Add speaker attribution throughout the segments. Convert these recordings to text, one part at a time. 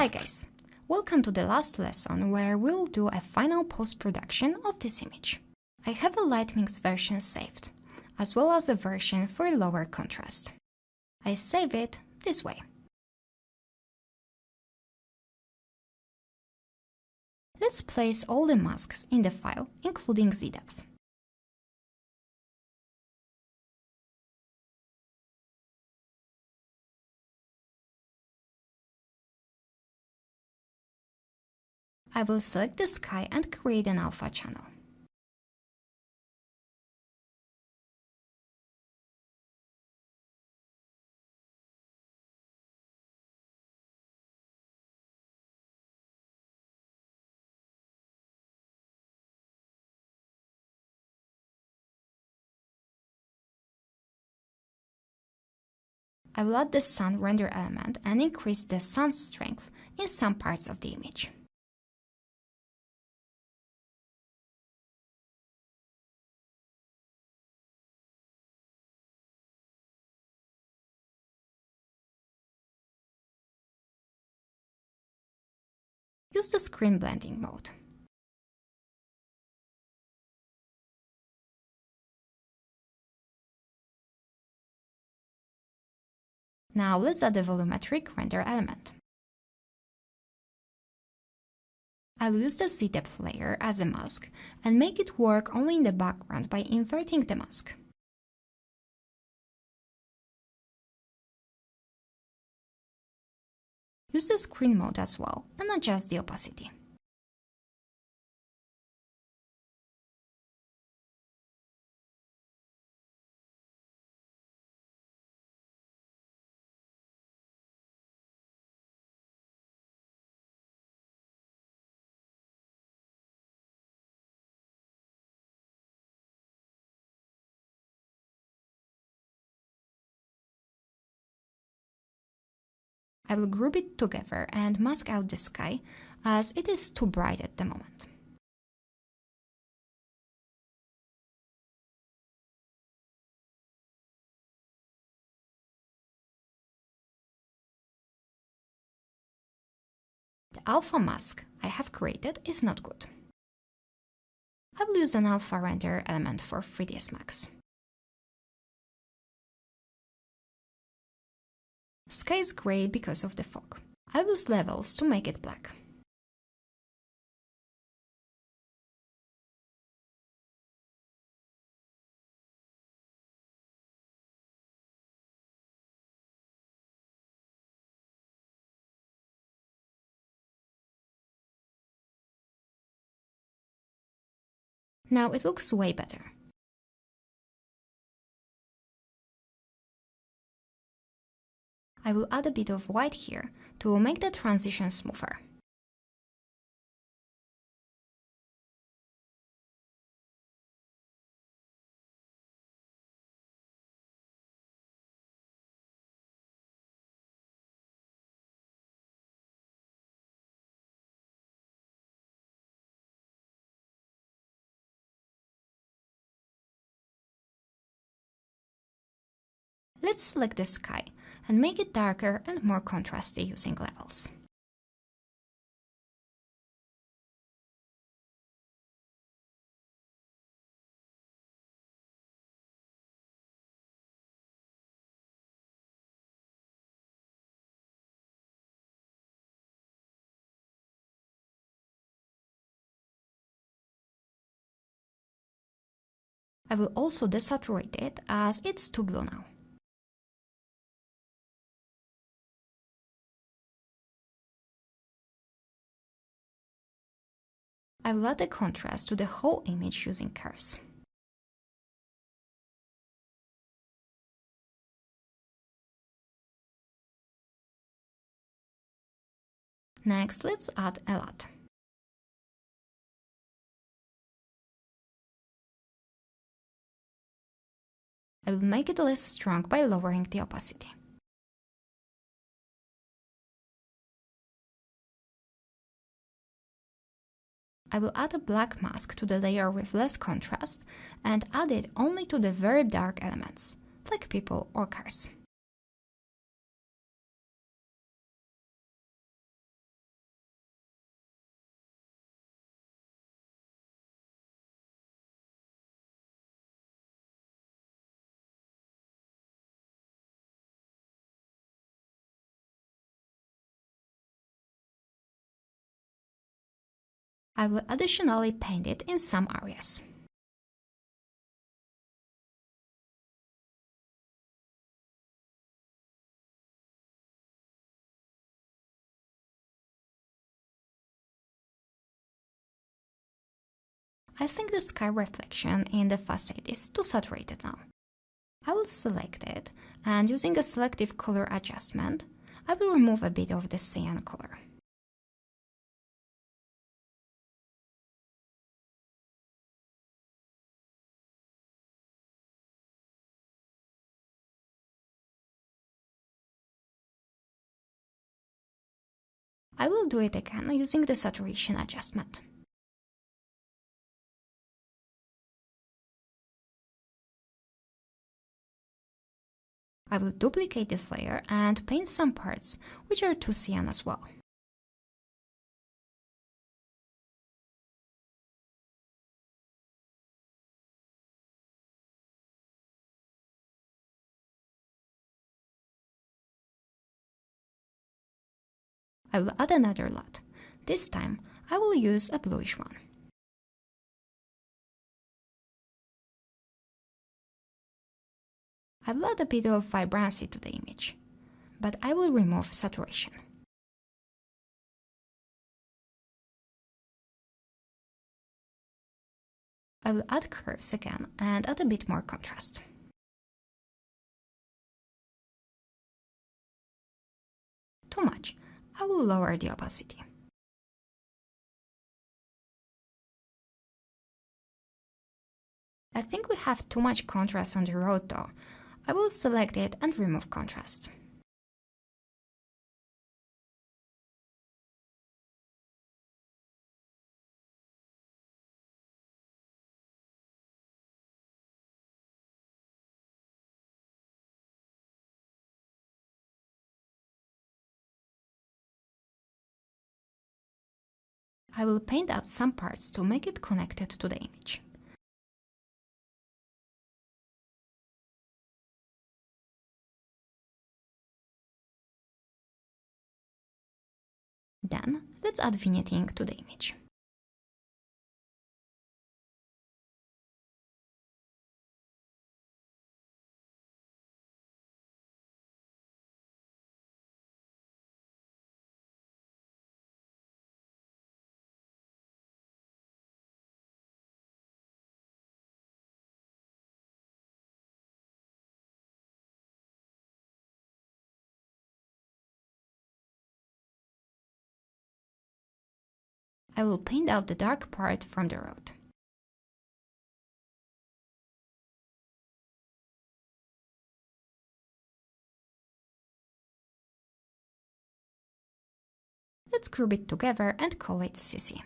Speaker 1: Hi guys, welcome to the last lesson where we'll do a final post-production of this image. I have a light mix version saved, as well as a version for lower contrast. I save it this way. Let's place all the masks in the file, including Z-depth. I will select the sky and create an alpha channel. I will add the sun render element and increase the sun's strength in some parts of the image. Use the screen blending mode. Now let's add the volumetric render element. I'll use the Z-depth layer as a mask and make it work only in the background by inverting the mask. Use the screen mode as well and adjust the opacity. I will group it together and mask out the sky, as it is too bright at the moment. The alpha mask I have created is not good. I will use an alpha render element for 3ds Max. Sky is grey because of the fog. I use levels to make it black. Now it looks way better. I will add a bit of white here to make the transition smoother. Let's select the sky and make it darker and more contrasty using levels. I will also desaturate it as it's too blue now. I will add the contrast to the whole image using curves. Next, let's add a LUT. I will make it less strong by lowering the opacity. I will add a black mask to the layer with less contrast and add it only to the very dark elements, like people or cars. I will additionally paint it in some areas. I think the sky reflection in the facade is too saturated now. I will select it, and using a selective color adjustment, I will remove a bit of the cyan color. I will do it again using the saturation adjustment. I will duplicate this layer and paint some parts which are too cyan as well. I will add another lot. This time I will use a bluish one. I will add a bit of vibrancy to the image, but I will remove saturation. I will add curves again and add a bit more contrast. Too much. I will lower the opacity. I think we have too much contrast on the road though. I will select it and remove contrast. I will paint out some parts to make it connected to the image. Then, let's add vignetting to the image. I will paint out the dark part from the road. Let's group it together and call it CC.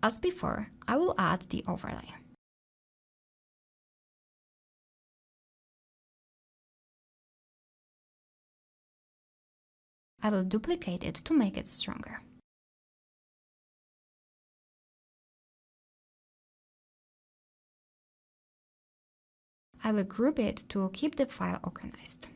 Speaker 1: As before, I will add the overlay. I will duplicate it to make it stronger. I will group it to keep the file organized.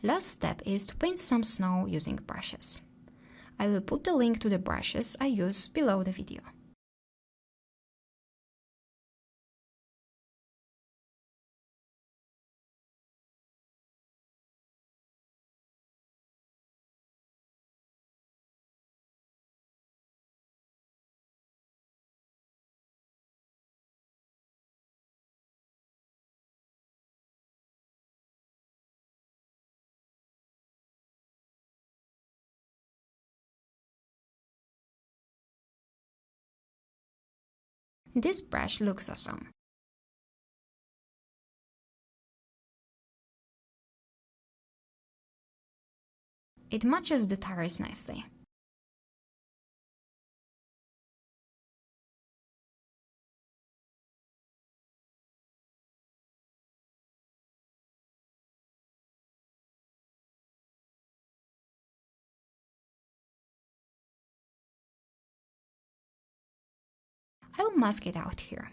Speaker 1: Last step is to paint some snow using brushes. I will put the link to the brushes I use below the video. This brush looks awesome. It matches the tires nicely. I will mask it out here.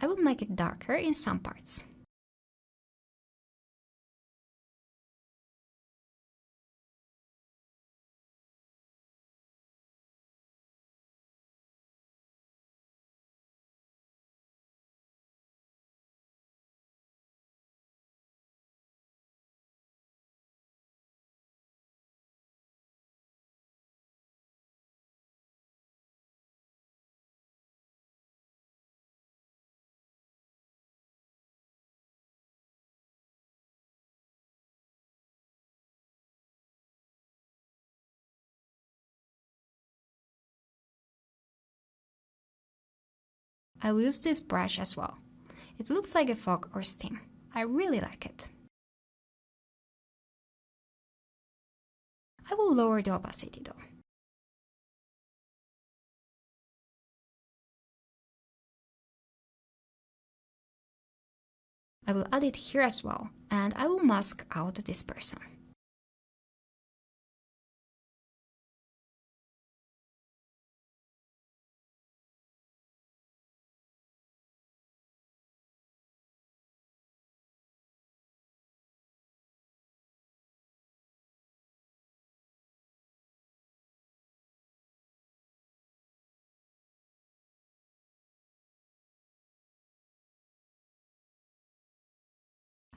Speaker 1: I will make it darker in some parts. I'll use this brush as well. It looks like a fog or steam. I really like it. I will lower the opacity though. I will add it here as well, and I will mask out this person.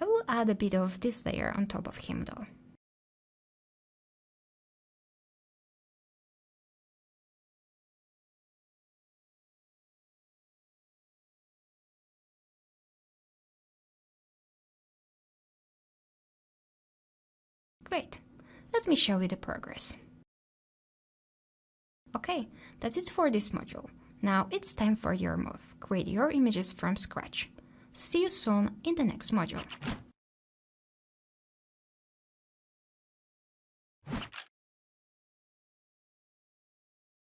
Speaker 1: I will add a bit of this layer on top of him though. Great, let me show you the progress. Okay, that's it for this module. Now it's time for your move. Create your images from scratch. See you soon in the next module.